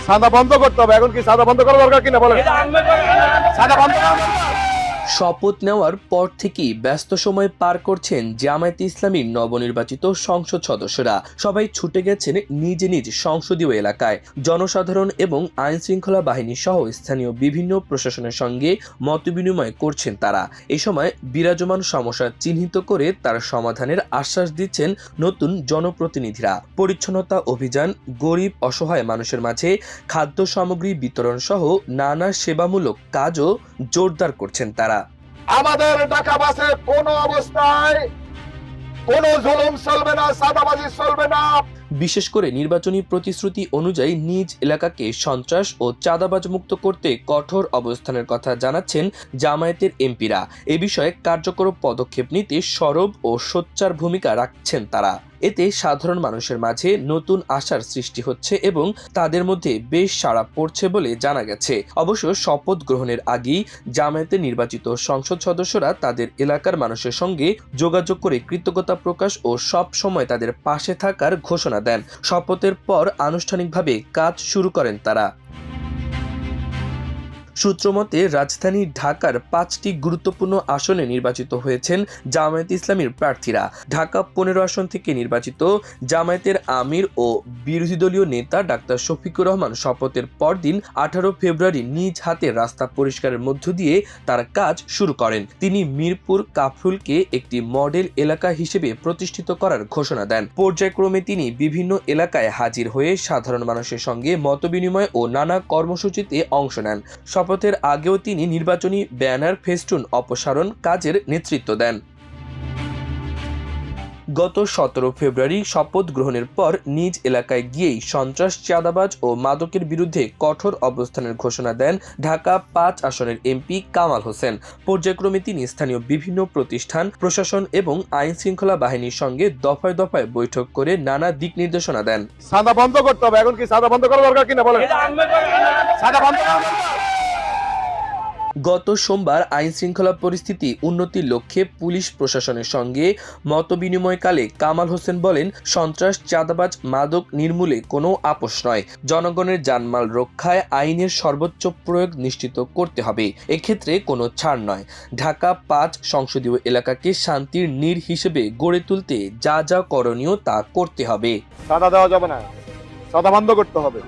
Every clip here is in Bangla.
সাদা বন্ধ করতে হবে। এখন কি সাদা বন্ধ করা দরকার কিনা বলেন? সাদা বন্ধ শপথ নেওয়ার পর থেকেই ব্যস্ত সময় পার করছেন জামায়াতে ইসলামীর নবনির্বাচিত সংসদ সদস্যরা। সবাই ছুটে গেছেন নিজ নিজ সংসদীয় এলাকায়। জনসাধারণ এবং আইন শৃঙ্খলা বাহিনী সহ স্থানীয় বিভিন্ন প্রশাসনের সঙ্গে মতবিনিময় করছেন তারা। এ সময় বিরাজমান সমস্যা চিহ্নিত করে তার সমাধানের আশ্বাস দিচ্ছেন নতুন জনপ্রতিনিধিরা। পরিচ্ছন্নতা অভিযান, গরিব অসহায় মানুষের মাঝে খাদ্য সামগ্রী বিতরণ সহ নানা সেবামূলক কাজও জোরদার করছেন তারা। আমাদের ঢাকা বাসে কোনো অবস্থায় কোনো জুলুম চলবে না, সাদাবাজি চলবে না। বিশেষ করে নির্বাচনী প্রতিশ্রুতি অনুযায়ী নিজ এলাকাকে সন্ত্রাস ও চাঁদাবাজ মুক্ত করতে কঠোর অবস্থানের কথা জানাচ্ছেন জামায়াতের এমপিরা। এ বিষয়ে কার্যকর পদক্ষেপ নিতে সরব ও সোচ্চার ভূমিকা রাখছেন তারা। এতে সাধারণ মানুষের মাঝে নতুন আশার সৃষ্টি হচ্ছে এবং তাদের মধ্যে বেশ সাড়া পড়ছে বলে জানা গেছে। অবশ্য শপথ গ্রহণের আগেই জামায়াতে নির্বাচিত সংসদ সদস্যরা তাদের এলাকার মানুষের সঙ্গে যোগাযোগ করে কৃতজ্ঞতা প্রকাশ ও সব সময় তাদের পাশে থাকার ঘোষণা দেন। শপথের পর আনুষ্ঠানিকভাবে কাজ শুরু করেন তারা। সূত্রমতে রাজধানী ঢাকার 5টি গুরুত্বপূর্ণ আসনে নির্বাচিত হয়েছেন জামায়াতে ইসলামীর প্রার্থীরা। ঢাকা 15 আসন থেকে নির্বাচিত জামায়াতের আমির ও বিরোধী দলীয় নেতা ডাক্তার শফিকুর রহমান শপথের পরদিন 18 ফেব্রুয়ারি নিজ হাতে রাস্তা পরিষ্কারের মধ্য দিয়ে তার কাজ শুরু করেন। তিনি মিরপুর কাফরুলকে একটি মডেল এলাকা হিসেবে প্রতিষ্ঠিত করার ঘোষণা দেন। পর্যায়ক্রমে তিনি বিভিন্ন এলাকায় হাজির হয়ে সাধারণ মানুষের সঙ্গে মতবিনিময় ও নানা কর্মসূচিতে অংশ নেন। শপথের আগেও তিনি নির্বাচনী ব্যানার ফেস্টুন অপসারণ কাজের নেতৃত্ব দেন। গত 17 ফেব্রুয়ারি শপথ গ্রহণের পর নিজ এলাকায় গিয়েই সন্ত্রাস, চাঁদাবাজ ও মাদকের বিরুদ্ধে কঠোর অবস্থানের ঘোষণা দেন ঢাকা 5 আসনের এমপি কামাল হোসেন। পর্যায়ক্রমে তিনি স্থানীয় বিভিন্ন প্রতিষ্ঠান, প্রশাসন এবং আইন শৃঙ্খলা বাহিনীর সঙ্গে দফায় দফায় বৈঠক করে নানা দিক নির্দেশনা দেন। সাদা বন্ধ করতে হবে। এখন কি সাদা বন্ধ করা দরকার কিনা বলেন? সাদা বন্ধ গত সোমবার আইন শৃঙ্খলা পরিস্থিতি উন্নতির লক্ষ্যে পুলিশ প্রশাসনের সঙ্গে মতবিনিময়কালে কামাল হোসেন বলেন, সন্ত্রাস, চাঁদাবাজ, মাদক নির্মূলে কোনো আপোষ নয়। জনগণের জানমাল রক্ষায় আইনের সর্বোচ্চ প্রয়োগ নিশ্চিত করতে হবে। এক্ষেত্রে কোনো ছাড় নয়। ঢাকা 5 সংসদীয় এলাকাকে শান্তির নীড় হিসেবে গড়ে তুলতে যা যা করণীয় তা করতে হবে। সাদা দেওয়া যাবে না, সাদা বন্ধ করতে হবে।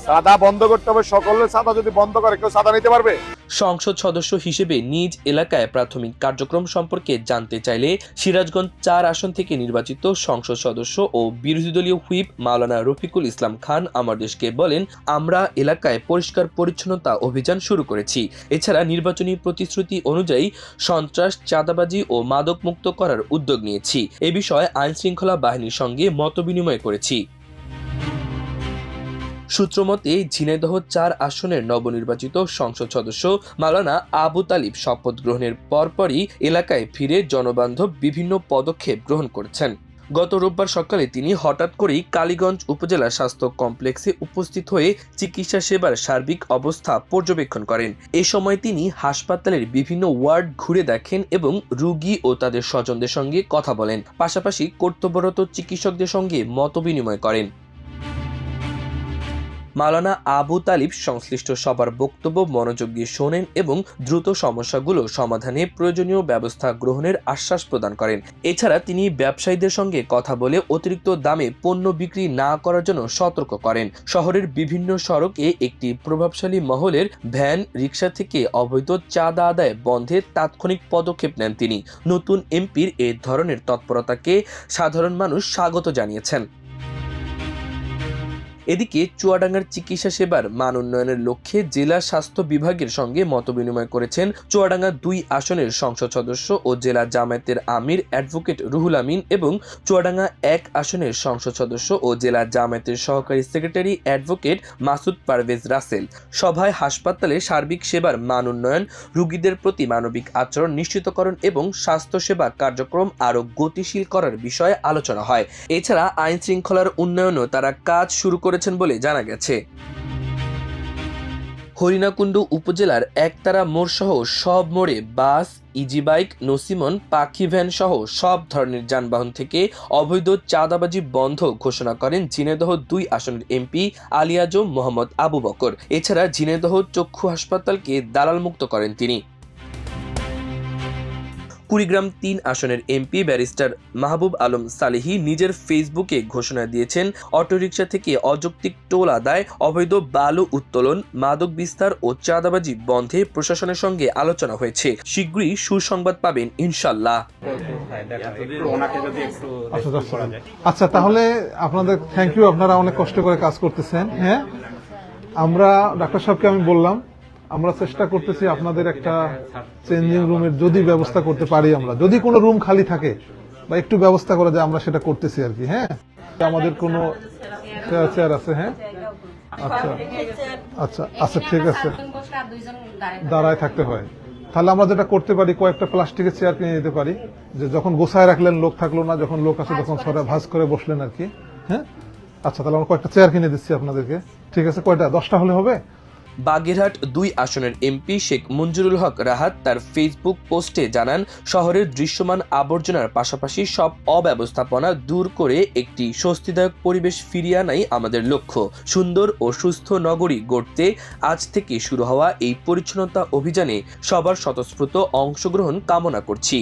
সাদা বন্ধ করতে হবে। সকলের সাদা যদি বন্ধ করে কেউ সাদা নিতে পারবে? সংসদ সদস্য হিসেবে নিজ এলাকায় প্রাথমিক কার্যক্রম সম্পর্কে জানতে চাইলে সিরাজগঞ্জ 4 আসন থেকে নির্বাচিত সংসদ সদস্য ও বিরোধী দলীয় হুইপ মাওলানা রফিকুল ইসলাম খান আমার দেশকে বলেন, আমরা এলাকায় পরিষ্কার পরিচ্ছন্নতা অভিযান শুরু করেছি। এছাড়া নির্বাচনী প্রতিশ্রুতি অনুযায়ী সন্ত্রাস, চাঁদাবাজি ও মাদক মুক্ত করার উদ্যোগ নিয়েছি। এ বিষয়ে আইন শৃঙ্খলা বাহিনীর সঙ্গে মতবিনিময় করেছি। সূত্রমতে ঝিনাইদহ 4 আসনের নবনির্বাচিত সংসদ সদস্য মাওলানা আবু তালিব শপথ গ্রহণের পরপরই এলাকায় ফিরে জনবান্ধব বিভিন্ন পদক্ষেপ গ্রহণ করছেন। গত রোববার সকালে তিনি হঠাৎ করেই কালীগঞ্জ উপজেলা স্বাস্থ্য কমপ্লেক্সে উপস্থিত হয়ে চিকিৎসা সেবার সার্বিক অবস্থা পর্যবেক্ষণ করেন। এ সময় তিনি হাসপাতালের বিভিন্ন ওয়ার্ড ঘুরে দেখেন এবং রোগী ও তাদের স্বজনদের সঙ্গে কথা বলেন। পাশাপাশি কর্তব্যরত চিকিৎসকদের সঙ্গে মতবিনিময় করেন। মাওলানা আবু তালিব সংশ্লিষ্ট সবার বক্তব্য মনোযোগ দিয়ে শোনেন এবং দ্রুত সমস্যাগুলো সমাধানে প্রয়োজনীয় ব্যবস্থা গ্রহণের আশ্বাস প্রদান করেন। এছাড়া তিনি ব্যবসায়ীদের সঙ্গে কথা বলে অতিরিক্ত দামে পণ্য বিক্রি না করার জন্য সতর্ক করেন। শহরের বিভিন্ন সড়কে একটি প্রভাবশালী মহলের ভ্যান, রিকশা থেকে অবৈধ চাঁদা আদায় বন্ধে তাৎক্ষণিক পদক্ষেপ নেন তিনি। নতুন এমপির এ ধরনের তৎপরতাকে সাধারণ মানুষ স্বাগত জানিয়েছেন। এদিকে চুয়াডাঙ্গার চিকিৎসা সেবার মান উন্নয়নের লক্ষ্যে জেলা স্বাস্থ্য বিভাগের সঙ্গে মতবিনিময় করেছেন চুয়াডাঙ্গা 2 আসনের সংসদ সদস্য ও জেলা জামায়াতের আমির অ্যাডভোকেট রুহুল আমিন এবং চুয়াডাঙ্গা 1 আসনের সংসদ সদস্য ও জেলা জামায়াতের সহকারী সেক্রেটারি অ্যাডভোকেট মাসুদ পারভেজ রাসেল। সভায় হাসপাতালে সার্বিক সেবার মান উন্নয়ন, রোগীদের প্রতি মানবিক আচরণ নিশ্চিতকরণ এবং স্বাস্থ্যসেবা কার্যক্রম আরও গতিশীল করার বিষয়ে আলোচনা হয়। এছাড়া আইন শৃঙ্খলার উন্নয়নেও তারা কাজ শুরু করেছেন বলে জানা গেছে। হরিণাকুণ্ডু উপজেলার একতারা মোড় সহ সব মোড়ে বাস, ইজি বাইক, নসিমন, পাখি ভ্যান সহ সব ধরনের যানবাহন থেকে অবৈধ চাঁদাবাজি বন্ধ ঘোষণা করেন ঝিনাইদহ ২ আসনের এমপি আলী আজম মোহাম্মদ আবু বকর। এছাড়া ঝিনাইদহ চক্ষু হাসপাতালকে দালাল মুক্ত করেন তিনি। কুড়িগ্রাম ৩ আসনের এমপি ব্যারিস্টার মাহবুব আলম সালেহী নিজের ফেসবুকে ঘোষণা দিয়েছেন, অটোরিকশা থেকে অযৌক্তিক টোল আদায়, অবৈধ বালু উত্তোলন, মাদক বিস্তার ও চাঁদাবাজি বন্ধে প্রশাসনের সঙ্গে আলোচনা হয়েছে। শীঘ্রই সুসংবাদ পাবেন ইনশাল্লাহ। আচ্ছা, তাহলে আপনাদের থ্যাংক ইউ, আপনারা অনেক কষ্ট করে কাজ করতেছেন। হ্যাঁ, আমরা ডাক্তার সাহেবকে আমি বললাম আমরা চেষ্টা করতেছি আপনাদের একটা চেঞ্জিং রুমের যদি ব্যবস্থা করতে পারি, আমরা যদি কোনো রুম খালি থাকে বা একটু ব্যবস্থা করা যায় আমরা সেটা করতেছি আর কি। হ্যাঁ, আমাদের কোনো চেয়ার আছে? হ্যাঁ, আচ্ছা আচ্ছা আচ্ছা, ঠিক আছে, দাঁড়ায় থাকতে হয়। তাহলে আমরা যেটা করতে পারি কয়েকটা প্লাস্টিকের চেয়ার কিনে নিতে পারি, যে যখন গোছায় রাখলেন লোক থাকলো না, যখন লোক আসে তখন সরা ভাঁজ করে বসলেন আর কি। হ্যাঁ, আচ্ছা, তাহলে আমরা কয়েকটা চেয়ার কিনে দিচ্ছি আপনাদেরকে। ঠিক আছে, কয়টা? 10টা হলে হবে? বাগেরহাট ২ আসনের এমপি শেখ মঞ্জুরুল হক রাহাত তার ফেসবুক পোস্টে জানান, শহরের দৃশ্যমান আবর্জনার পাশাপাশি সব অব্যবস্থাপনা দূর করে একটি স্বস্তিদায়ক পরিবেশ ফিরিয়ে আনাই আমাদের লক্ষ্য। সুন্দর ও সুস্থ নগরী গড়তে আজ থেকে শুরু হওয়া এই পরিচ্ছন্নতা অভিযানে সবার স্বতঃস্ফূর্ত অংশগ্রহণ কামনা করছি।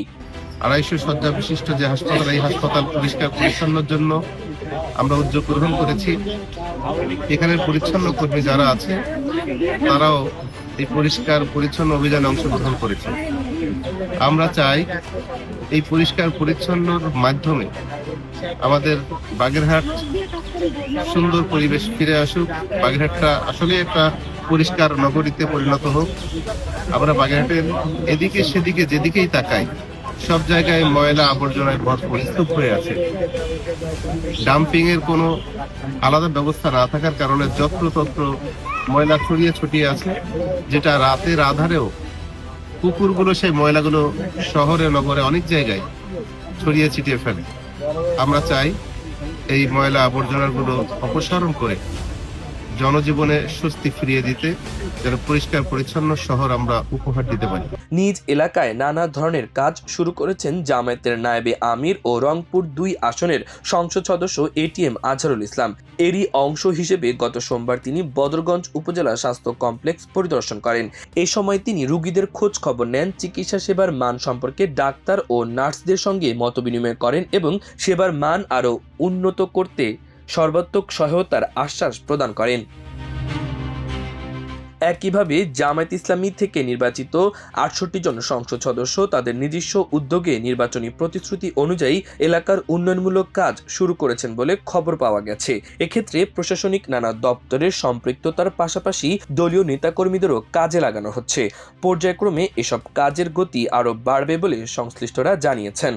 250 শয্যা বিশিষ্ট যে হাসপাতাল, এই হাসপাতাল পরিষ্কার পরিচ্ছন্নের জন্য আমরা উদ্যোগ গ্রহণ করেছি। এখানের পরিচ্ছন্ন কর্মী যারা আছে তারাও এই পরিষ্কার পরিচ্ছন্ন অভিযানে অংশগ্রহণ করেছে। আমরা চাই এই পরিষ্কার পরিচ্ছন্নর মাধ্যমে আমাদের বাগেরহাট সুন্দর পরিবেশ ফিরে আসুক, বাগেরহাটটা আসলে একটা পরিষ্কার নগরীতে পরিণত হোক। আমরা বাগেরহাটের এদিকে সেদিকে যেদিকেই তাকাই সব জায়গায় ময়লা আবর্জনায় ভরপুর স্তূপ হয়ে আছে। ডাম্পিং এর কোনো আলাদা ব্যবস্থা না থাকার কারণে যত্রতত্র ময়লা ছড়িয়ে ছিটিয়ে আছে, যেটা রাতের আধারেও কুকুরগুলো সেই ময়লাগুলো শহরে নগরে অনেক জায়গায় ছড়িয়ে ছিটিয়ে ফেলে। আমরা চাই এই ময়লা আবর্জনাগুলো অপসারণ করে জনজীবনে স্বস্তি ফিরিয়ে দিতে, যেন পরিষ্কার পরিচ্ছন্ন শহর আমরা উপহার দিতে পারি। নিজ এলাকায় নানা ধরনের কাজ শুরু করেছেন জামায়াতের নায়েবে আমির ও রংপুর ২ আসনের সংসদ সদস্য এটিএম আজহারুল ইসলাম। এরই অংশ হিসেবে গত সোমবার তিনি বদরগঞ্জ উপজেলা স্বাস্থ্য কমপ্লেক্স পরিদর্শন করেন। এ সময় তিনি রোগীদের খোঁজ খবর নেন, চিকিৎসা সেবার মান সম্পর্কে ডাক্তার ও নার্সদের সঙ্গে মতবিনিময় করেন এবং সেবার মান আরও উন্নত করতে সর্বাত্মক সহায়তার আশ্বাস প্রদান করেন। একইভাবে জামায়াত ইসলামী থেকে নির্বাচিত ৬৮ জন সংসদ সদস্য তাদের নিজস্ব উদ্যোগে নির্বাচনী প্রতিশ্রুতি অনুযায়ী এলাকার উন্নয়নমূলক কাজ শুরু করেছেন বলে খবর পাওয়া গেছে। এক্ষেত্রে প্রশাসনিক নানা দপ্তরের সম্পৃক্ততার পাশাপাশি দলীয় নেতাকর্মীদেরও কাজে লাগানো হচ্ছে। পর্যায়ক্রমে এসব কাজের গতি আরও বাড়বে বলে সংশ্লিষ্টরা জানিয়েছেন।